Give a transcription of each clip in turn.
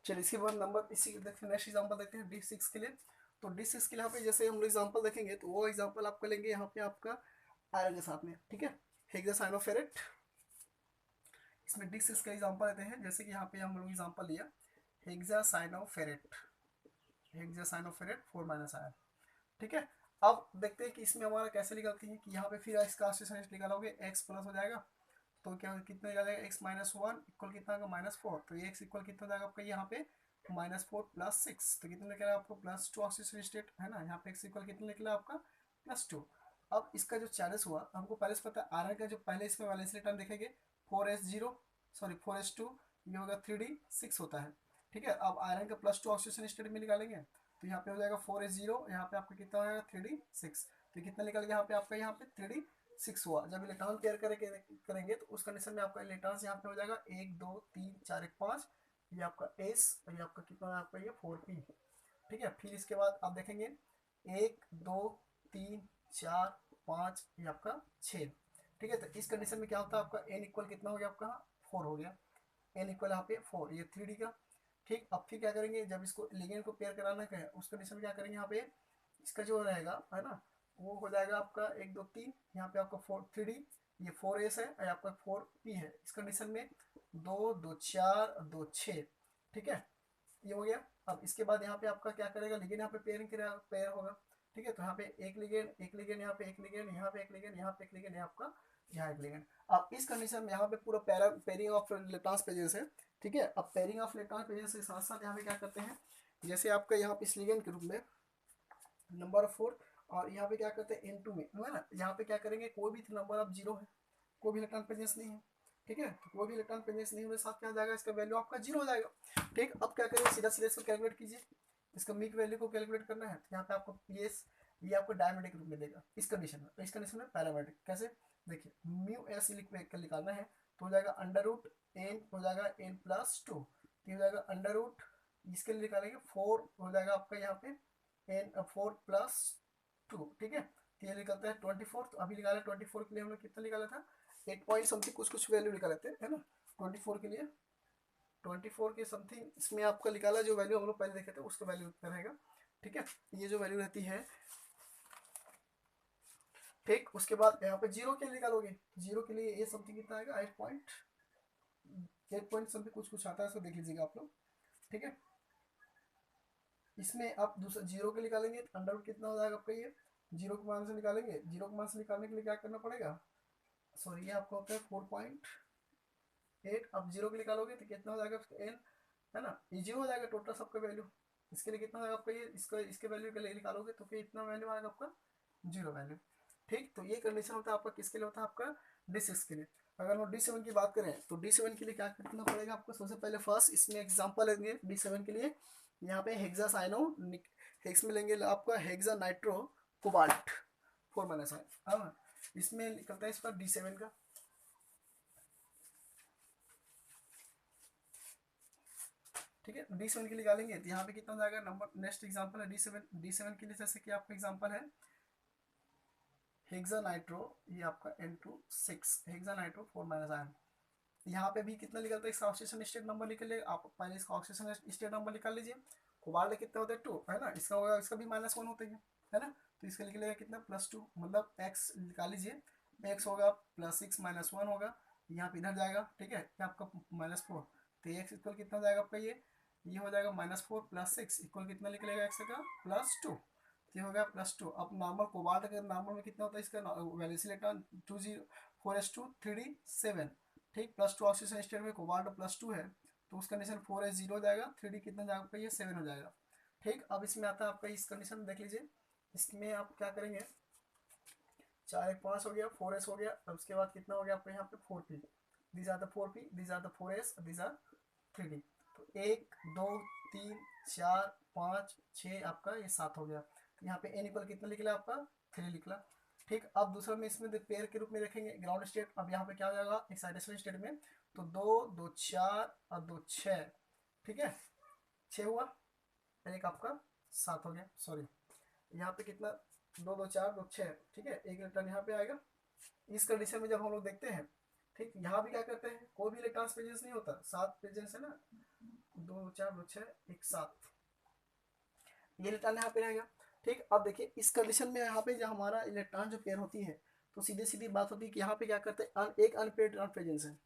चलिए इसके बाद नंबर इसी देखते नेक्स्ट एग्जांपल देखते हैं D6 के लिए। तो D6 के लिए यहाँ पे जैसे हम लोग एग्जांपल देखेंगे तो वो एग्जांपल आपको लेंगे यहाँ पे आपका आयरन के साथ में, ठीक है, हेक्सासाइनोफेरेट। इसमें D6 का एग्जांपल लेते हैं, जैसे कि यहाँ पे हम लोग एग्जांपल लिया हेक्सासाइनोफेरेट, हेक्सासाइनोफेरेट 4 माइनस आयरन, ठीक है। अब देखते हैं कि इसमें हमारा कैसे निकलती है, कि यहाँ पे फिर इसका ऑक्सीजन निकालोगे x प्लस हो जाएगा, तो क्या कितना निकालेगा x माइनस वन इक्वल कितना होगा -4, तो ये x इक्वल कितना हो जाएगा आपका यहाँ पे -4 प्लस 6, तो कितना निकला आपको +2 ऑक्सीजन स्टेट है ना, यहाँ पे x इक्वल कितना निकला आपका +2। अब इसका जो चार्जेस हुआ हमको पहले से पता है, आर का जो पहले इसमें वैलेंस इलेक्ट्रॉन देखेंगे 4s0 सॉरी 4s2, ये होगा 3d6 होता है, ठीक है। अब आयरन का +2 ऑक्सीजन स्टेट में निकालेंगे तो यहाँ पे हो जाएगा 4s0, यहाँ पे आपका कितना हो जाएगा 3d6, तो कितना निकल गया यहाँ पे आपका यहाँ पे 3d6 हुआ। जब इलेक्ट्रॉन पेयर करेंगे तो उस कंडीशन में आपका इलेक्ट्रॉन यहाँ पे हो जाएगा 1 2 3 4 1 5, ये आपका s और ये आपका कितना है आपका ये 4p, ठीक है। फिर इसके बाद आप देखेंगे 1 2 3 4 5, ये आपका 6, ठीक है। तो इस कंडीशन में क्या होता है आपका n इक्वल कितना हो गया आपका 4 हो गया, n इक्वल यहाँ पे 4, ये 3d का, ठीक। अब फिर क्या करेंगे, जब इसको लिगेंड को पेयर कराना है उस कंडीशन में क्या करेंगे, यहाँ पे इसका जो रहेगा है ना वो हो जाएगा आपका 1 2 3, यहाँ पे आपका 3d, ये 4s है और आपका 4p है, इस कंडीशन में 2 2 4 2 6, ठीक है, ये हो गया। अब इसके बाद यहाँ पे आपका क्या करेगा, लिगेंड यहाँ पे पेयरिंग पेयर होगा, ठीक है। तो यहाँ पे एक लिगेंड यहाँ पे एक लिगेंड, यहाँ पे एक लिगेंड, यहाँ पे एक लिगेंड, यहाँ आपका यहाँ एक लिगेंड। अब इस कंडीशन में यहाँ पे पूरा पेयरिंग ऑफ इलेक्ट्रॉन्स पेजेस है, ठीक है। अब पेयरिंग ऑफ इलेक्ट्रॉन पेजेस के साथ साथ यहाँ पे क्या करते हैं, जैसे आपका यहाँ पे इस लिगेंड के रूप में नंबर 4, और यहाँ पे क्या करते हैं N2 में है ना, यहाँ पे क्या करेंगे कोई भी नंबर ऑफ जीरो है, कोई भी इलेक्ट्रॉन प्रेजेंस नहीं है, ठीक है। तो कोई भी इलेक्ट्रॉन प्रेजेंस नहीं होने के साथ क्या हो जाएगा, इसका वैल्यू आपका 0 हो जाएगा, ठीक। अब क्या करेंगे, सीधा सीधा इसको कैलकुलेट कीजिए, इसका मीक वैल्यू को कैलकुलेट करना है, तो यहाँ पे आपको पीएस ये आपको डायमेट्रिक रूप में देगा इस कंडीशन में, तो इस कंडीशन में पैरामेट्रिक कैसे, देखिए म्यू एस निकालना है तो हो जाएगा अंडर रूट एन, हो जाएगा n प्लस 2, हो जाएगा अंडर रूट, इसके लिए निकालेंगे 4 हो जाएगा आपका यहाँ पे n 4 प्लस 2, ठीक है। तो ये निकलता है 24, तो अभी निकाला 24 के लिए हम लोग कितना निकाला था 8 पॉइंट समथिंग कुछ वैल्यू निकाले थे है ना, 24 के लिए 24 के समथिंग इसमें आपका निकाला जो वैल्यू हम लोग पहले देखे थे उसका वैल्यू इतना रहेगा, ठीक है। ये जो वैल्यू रहती है, ठीक। उसके बाद यहाँ पे जीरो के लिए निकालोगे, जीरो के लिए ये समथिंग कितना आएगा 8 पॉइंट समथिंग कुछ आता है, इसको देख लीजिएगा आप लोग, ठीक है। इसमें आप दूसरा जीरो के निकालेंगे तो अंडर रूट कितना हो जाएगा आपका, ये जीरो के मान से निकालेंगे, जीरो के मान से निकालने के लिए क्या करना पड़ेगा, सॉरी ये आपका होता है 4.8, अब जीरो के निकालोगे तो कितना हो जाएगा एन है ना, ये जीरो हो जाएगा टोटल सबका वैल्यू, इसके लिए कितना होगा आपका ये इसके वैल्यू के लिए निकालोगे तो फिर इतना वैल्यू आएगा आपका 0 वैल्यू, ठीक। तो ये कंडीशन होता है आपका किसके लिए होता है आपका D6 के लिए। अगर हम D7 की बात करें तो D7 के लिए क्या करना पड़ेगा आपको, सबसे पहले फर्स्ट इसमें एग्जांपल लेंगे D7 के लिए, यहाँ पे हेक्सासाइनो हेक्स में लेंगे आपका हेक्सा नाइट्रो कोबाल्ट 4 माइनस है, हाँ इसमें निकलता है इसका D7 का, ठीक है। D7 के लिए निकालेंगे तो यहाँ पे कितना जाएगा नंबर, नेक्स्ट एग्जांपल है D7 के लिए, जैसे कि आपका एग्जांपल है हेक्सा नाइट्रो, ये आपका N2 6 hexa nitro 4 minus ion, यहाँ पे भी कितना निकलता है इसका ऑक्सीजन स्टेट नंबर निकल ले, आप पहले इसका ऑक्सीजन स्टेट नंबर निकाल लीजिए, कोबाल्ट कितना होता है 2 है ना, इसका होगा इसका भी -1 होता है ना, तो इसके निकलेगा कितना +2, मतलब x निकाल लीजिए, x होगा +6 -1 होगा, यहाँ पे इधर जाएगा, ठीक है, ये आपका -4, तो x इक्वल कितना हो जाएगा आपका ये हो जाएगा -4 + 6 इक्वल कितना निकलेगा x का +2, ये हो गया +2। अब नॉर्मल कोबाल्ट का नॉर्मल में कितना होता है इसका वैलेंसी इलेक्ट्रॉन 4s2 3d7, ठीक, +2 ऑक्सीजन स्टेट में कोबाल्ट +2 है तो उस कंडीशन 4s0 हो जाएगा, 3d कितना जाएगा आपका ये 7 हो जाएगा, ठीक। अब इसमें आता है आपका इस कंडीशन देख लीजिए, इसमें आप क्या करेंगे 4 1 5 हो गया 4s हो गया, अब उसके बाद कितना हो गया आपका यहाँ पे 4p, these are the 4p, these are the 4s, these are 3d, तो 1 2 3 4 5 6 आपका ये 7 हो गया, तो यहाँ पे n इक्वल कितना निकला आपका 3 निकला, ठीक। अब दूसरा में इसमें पेयर के रूप में रखेंगे ग्राउंड स्टेट, अब यहाँ पे क्या हो जाएगा एक्साइटेशन स्टेट में, तो 2 2 4 और 2 6, ठीक है 6 हुआ, एक आपका 7 हो गया, सॉरी यहाँ पे कितना 2 2 4 2 6, ठीक है, एक इलेक्ट्रॉन यहाँ पे आएगा, इस कंडीशन में जब हम लोग देखते हैं, ठीक, यहाँ भी क्या करते हैं कोई भी इलेक्ट्रॉन प्रेजेंस नहीं होता, 7 प्रेजेंस है ना, 2 4 2 6 1 7, ये इलेक्ट्रॉन यहाँ पे रहेगा। ठीक, अब देखिए इस कंडीशन में यहाँ पे जो हमारा इलेक्ट्रॉन जो पेयर होती है तो सीधी सीधी बात होती है कि यहाँ पे क्या करते हैं, एक अनपेयर्ड इलेक्ट्रॉन प्रेजेंस है।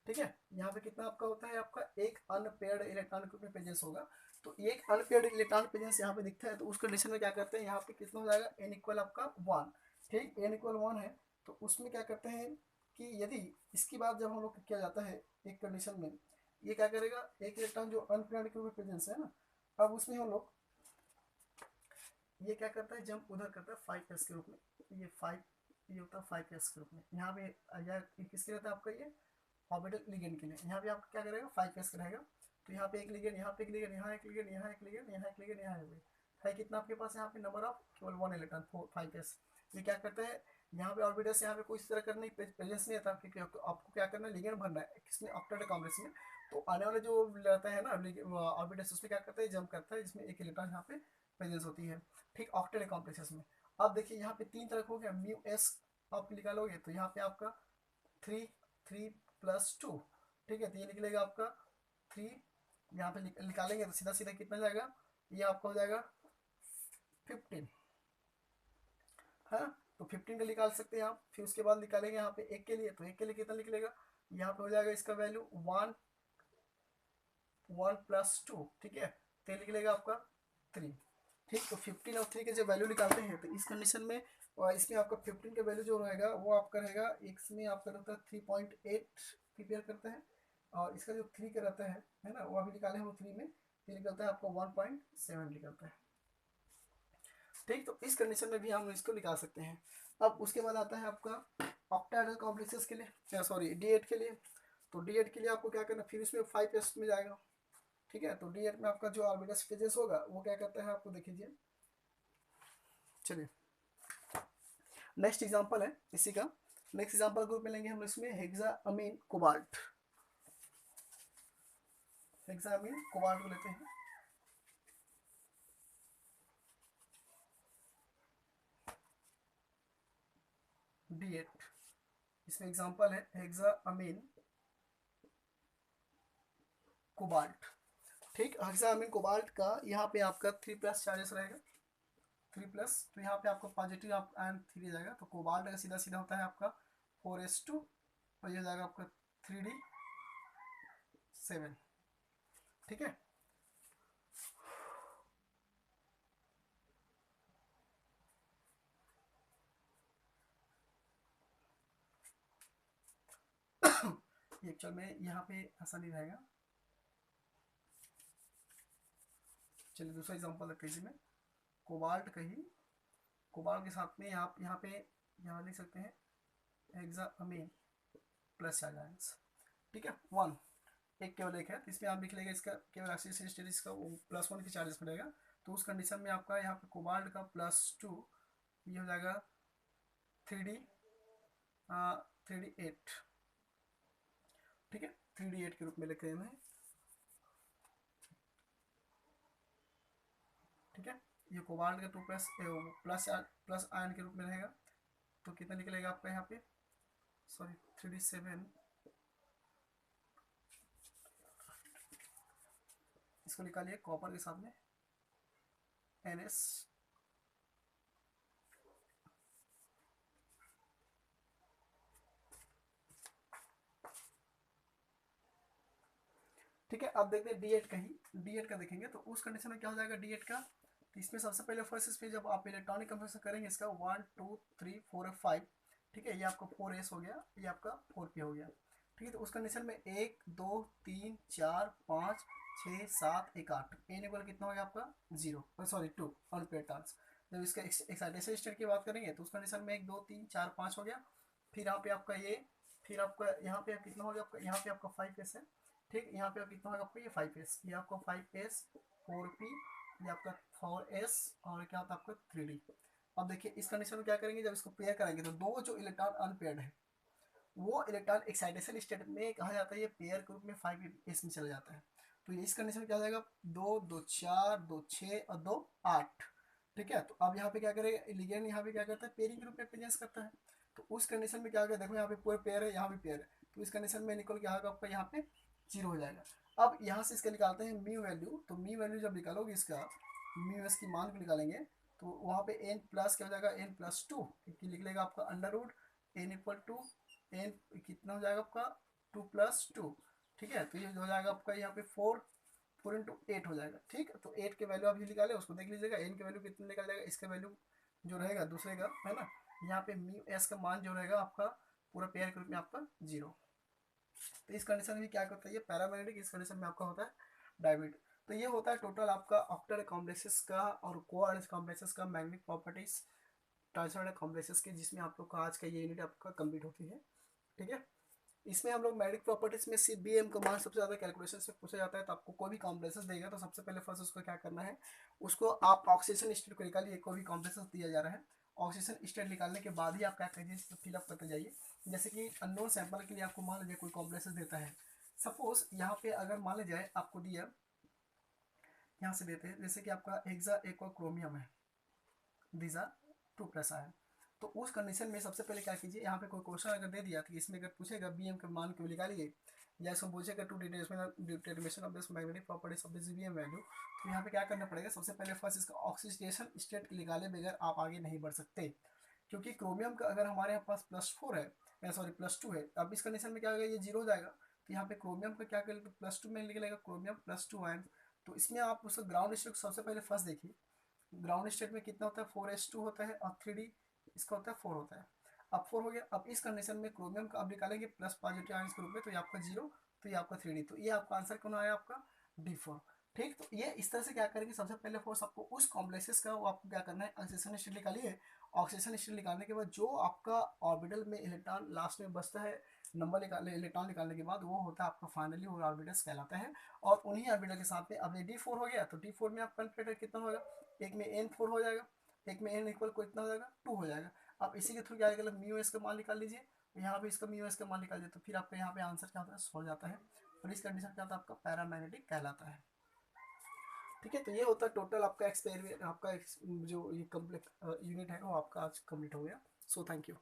ठीक है, यहाँ पे कितना आपका होता है, आपका एक अनपेयर्ड इलेक्ट्रॉन ग्रुप में प्रेजेंस होगा। तो एक अनपेयर्ड इलेक्ट्रॉन प्रेजेंस यहाँ पे दिखता है, तो उस कंडीशन में क्या करते हैं, यहाँ पे कितना हो जाएगा, n इक्वल आपका 1। ठीक, n इक्वल 1 है, तो उसमें क्या करते हैं कि यदि इसकी बात जब हम लोग किया जाता है एक कंडीशन में, ये क्या करेगा, एक इलेक्ट्रॉन जो अनपेयर्ड ग्रुप में प्रेजेंस है ना, अब उसमें हम लोग ये क्या करता है, जंप उधर करता है 5s के रूप में, ये 5, ये होता है 5s के रूप में। यहाँ पे किसके रहता है आपका, ये ऑर्बिटल लिगेंड के लिए। यहाँ पे आपका क्या करेगा, 5s का रहेगा। तो यहाँ पे एक लिगेंड, यहाँ पे एक लिगेंड, यहाँ एक लिगेंड, यहाँ एक लिगेंड, यहाँ एक लिगेंड, यहाँ है कितना आपके पास यहाँ पे नंबर ऑफ, केवल 1 इलेक्ट्रॉन 5s। ये क्या करता है, यहाँ पे ऑर्बिटल से यहाँ पे कोई इस तरह करने की प्रेजेंस नहीं आता, क्योंकि आपको क्या करना है, लिगेंड भरना है किसमें, ऑक्टेट कॉम्प्लेक्स में। तो आने वाले जो रहता है ना ऑर्बिटल, उसमें क्या करता है, जंप करता है, जिसमें एक इलेक्ट्रॉन यहाँ पे प्रेजेंस होती है। ठीक, ऑक्टेट कॉम्प्लेक्सेस में। अब देखिए यहाँ पे 3 तरह हो गया, म्यू एस आप निकालोगे तो यहाँ पे आपका 3 3 + 2। ठीक है, तो ये निकलेगा आपका 3, यहाँ पे निकालेंगे तो सीधा सीधा कितना जाएगा, ये आपका हो जाएगा 15 है ना। तो 15 का निकाल सकते हैं आप। फिर उसके बाद निकालेंगे यहाँ पे एक के लिए, तो एक के लिए कितना निकलेगा, यहाँ पे हो जाएगा इसका वैल्यू 1 + 2। ठीक है, तो निकलेगा आपका 3। ठीक, तो 15 और 3 के जब वैल्यू निकालते हैं तो इस कंडीशन में इसमें आपका 15 का वैल्यू जो रहेगा वो आपका रहेगा, इसमें आपका रहता है 3.8 प्रिपेयर करते हैं, और इसका जो 3 का रहता है ना, वो अभी निकाले हम 3 में, ये निकलता है आपका 1.7 निकलता है। ठीक, तो इस कंडीशन में भी हम इसको निकाल सकते हैं। अब उसके बाद आता है आपका ऑक्टाहेड्रल कॉम्प्लेक्सेस के लिए, सॉरी D8 के लिए। तो D8 के लिए आपको क्या करना, फिर इसमें 5s में जाएगा। ठीक है, तो D8 में आपका जो ऑर्बिटल स्टेजेस होगा वो क्या करता है, आपको देखिए। चलिए नेक्स्ट एग्जांपल है इसी का। नेक्स्ट एग्जांपल ग्रुप में लेंगे हम इसमें हेक्साअमीन कोबाल्ट। हेक्साअमीन कोबाल्ट को लेते हैं। D8, इसमें एग्जांपल है हेक्साअमीन कोबाल्ट। ठीक, हेक्साअमीन कोबाल्ट का यहाँ पे आपका 3+ चार्जेस रहेगा, 3+, तो यहाँ पे आपको पॉजिटिव आयन 3 जाएगा। तो कोबाल्ट का सीधा सीधा होता है आपका 4s2, और ये जाएगा आपका 3d7। ठीक है, एक्चुअल में यहाँ पे ऐसा नहीं रहेगा। चलिए दूसरा एग्जांपल रखते हैं इसमें, कोबाल्ट का ही, कोबाल्ट के साथ में आप यहाँ पे यहाँ लिख सकते हैं हेक्साअमीन प्लस चार्ज आयंस। ठीक है, 1 एक केवल एक है, तो इसमें आप लिख लेंगे इसका केवल ऑक्सीडेशन स्टेटस का +1 की चार्जेस मिलेगा। तो उस कंडीशन में आपका यहाँ पे कोबाल्ट का +2, ये हो जाएगा 3d8। ठीक है, 3d8 के रूप में लिख रहे हैं। ठीक है, ये कोबाल्ट का 2+ प्लस आयन के रूप में रहेगा। तो कितना निकलेगा आपका यहाँ पे, सॉरी 3d7, इसको निकालिए कॉपर के साथ में NS। ठीक है, अब देखते हैं D8 का ही, D8 का देखेंगे तो उस कंडीशन में क्या हो जाएगा D8 का। तो इसमें सबसे पहले फर्स्ट स्टेज जब आप इलेक्ट्रॉनिक कंप्रेशन करेंगे इसका 1 2 3 4 और 5। ठीक है, ये आपका 4s हो गया, ये आपका 4p हो गया। ठीक है, तो उस कंडीशन में 1 2 3 4 5 6 7 1 8, n इक्वल कितना हो गया आपका 0, सॉरी 2 अनपेयर्ड टर्न्स। जब इसका एक्साइटेशन स्टेट की बात करेंगे तो उस कंडीशन में 1 2 3 4 5 हो गया। फिर यहाँ पे आपका ये, फिर आपका यहाँ पे कितना हो गया आपका, यहाँ पे आपका 5s है। ठीक, यहाँ पे कितना होगा आपको, ये 5s, ये आपका 5s 4p, ये आपका 4s, और क्या होता है आपका 3d। अब देखिए इस कंडीशन में क्या करेंगे, जब इसको पेयर करेंगे तो दो जो इलेक्ट्रॉन अनपेयर्ड है वो इलेक्ट्रॉन एक्साइटेशन स्टेट में कहा जाता है, ये पेयर के रूप में 5s में चला जाता है। तो इस कंडीशन में क्या हो जाएगा, 2 2 4 2 6 और 2 8। ठीक है, तो अब यहाँ पे क्या करेगा, लिगेंड यहाँ पे क्या करता है, पेयरिंग के रूप में प्रेजेंस करता है। तो उस कंडीशन में क्या होगा, देखो यहाँ पे पूरे पेयर है, यहाँ भी पेयर है, तो इस कंडीशन में निकल क्या होगा आपका यहाँ पे जीरो हो जाएगा। अब यहाँ से इसका निकालते हैं म्यू वैल्यू, तो म्यू वैल्यू जब निकालोगे इसका, म्यू एस की मान को निकालेंगे, तो वहाँ पे एन प्लस क्या हो जाएगा, एन प्लस टू, क्योंकि लिख लेगा आपका under root N equal to N, कितना हो जाएगा आपका 2 + 2, ठीक है। तो ये हो जाएगा आपका यहाँ पे 4 × 8 हो जाएगा, ठीक है। तो 8 के वैल्यू आप ये निकाले, उसको देख लीजिएगा, एन के वैल्यू कितने निकल जाएगा, इसका वैल्यू जो रहेगा दूसरे का, है ना, यहाँ पे म्यू एस का मान जो रहेगा आपका पूरा पेयर के रूप में आपका 0। तो इस कंडीशन में क्या होता है, ये पैरामैग्नेटिक, इस कंडीशन में आपका होता है डायबिट। तो ये होता है टोटल आपका ऑक्टेट कॉम्प्लेक्सेस का और कोआर्डिनेट कॉम्प्लेक्सेस का मैग्नेटिक प्रॉपर्टीज ट्रांसफर कॉम्प्लेक्सेस के, जिसमें आप लोग का आज का ये यूनिट आपका कंप्लीट होती है, ठीक है। इसमें हम लोग मैग्नेटिक प्रॉपर्टीज में सी बी एम का मान सबसे ज़्यादा कैलकुलेशन से पूछा जाता है। तो आपको कोई भी कॉम्प्लेक्सेस देगा तो सबसे पहले फर्स्ट उसको क्या करना है, उसको आप ऑक्सीजन स्टेट को निकालिए, कोई भी कॉम्प्लेक्सेस दिया जा रहा है, ऑक्सीजन स्टेट निकालने के बाद ही आप क्या करिए, फिलअप करते जाइए। जैसे कि अननोन सैंपल के लिए आपको मान लीजिए कोई कॉम्प्लेक्सेस देता है, सपोज यहाँ पे अगर मान लीजिए आपको दिया, यहाँ से देते हैं जैसे कि आपका हेक्सा एक्वा क्रोमियम है, दीज आर 2+ आयन। तो उस कंडीशन में सबसे पहले क्या कीजिए, यहाँ पे कोई क्वेश्चन अगर दे दिया तो इसमें अगर पूछेगा बी एम के मान को निकालिए, या इसमें पूछेगा to determination of this magnetic properties of this B M value, तो यहाँ पे क्या करना पड़ेगा, सबसे पहले फर्स्ट इसका ऑक्सीडेशन स्टेट निकाले बगैर आप आगे नहीं बढ़ सकते, क्योंकि क्रोमियम का अगर हमारे यहाँ पास +4 है, सॉरी +2 है, अब इस कंडीशन में क्या होगा, ये 0 हो जाएगा। तो यहाँ पे क्रोमियम का क्या करेगा, +2 में निकलेगा क्रोमियम +2 आयन। तो इसमें आप उसका ग्राउंड स्टेट सबसे पहले फर्स्ट देखिए, ग्राउंड स्टेट में कितना होता है, 4s2 होता है, और 3d इसका होता है 4 होता है। अब 4 हो गया। अब इस कंडीशन में क्रोमियम का अब निकालेंगे प्लस पॉजिटिव आयंस के रूप में, तो ये आपका 0, तो ये आपका 3d, तो ये आपका आंसर कौन आया आपका D4, ठीक। तो ये इस तरह से क्या करेंगे, सबसे पहले फोर्स आपको उस कॉम्प्लेक्सेस का वो आपको क्या करना है, ऑक्सीजन स्टेट निकालिए। ऑक्सीजन स्टेट निकालने के बाद जो आपका ऑर्बिटल में इलेक्ट्रॉन लास्ट में बचता है, नंबर निकालने, इलेक्ट्रॉन निकालने के बाद वो होता है आपका फाइनली वो ऑर्बिटल्स कहलाता है। और उन्हीं ऑर्बिटल के साथ में अब ये D4 हो गया, तो D4 में आप कैलकुलेटर कितना होगा, एक में N4 हो जाएगा, एक में N इक्वल को इतना हो जाएगा 2 हो जाएगा। अब इसी के थ्रू क्या आएगा, म्यू एस का मान निकाल लीजिए, यहाँ पे इसका म्यू एस का मान निकाल लीजिए, तो फिर आपका यहाँ पे आंसर क्या होता है, हो जाता है। और इस कंडीशन क्या होता है आपका पैरामैग्नेटिक कहलाता है, ठीक है। तो ये होता है टोटल आपका एक्सपेरिमेंट, आपका जो ये कम्प्लीट यूनिट है वो आपका आज कंप्लीट हो गया। So thank you.